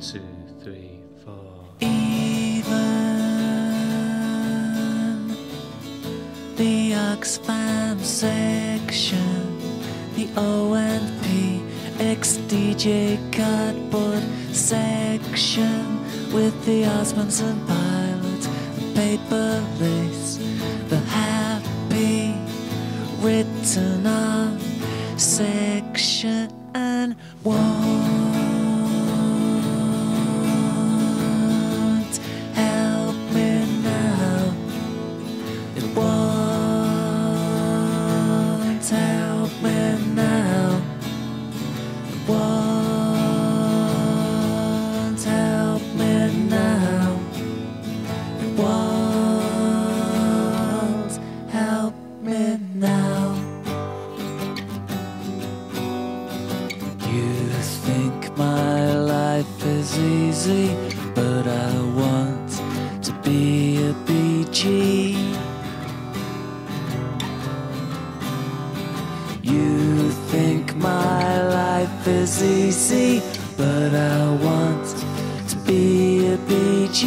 2, 3, 4. Even the Oxfam section, the O&P XDJ cardboard section, with the Osmondson pilots, the paper lace, the happy written on section won't help me now. It won't help me now. It won't help me now. It won't help me now. You think my life is easy, but I want to be a BG. You think my life is easy, but I want to be a BG.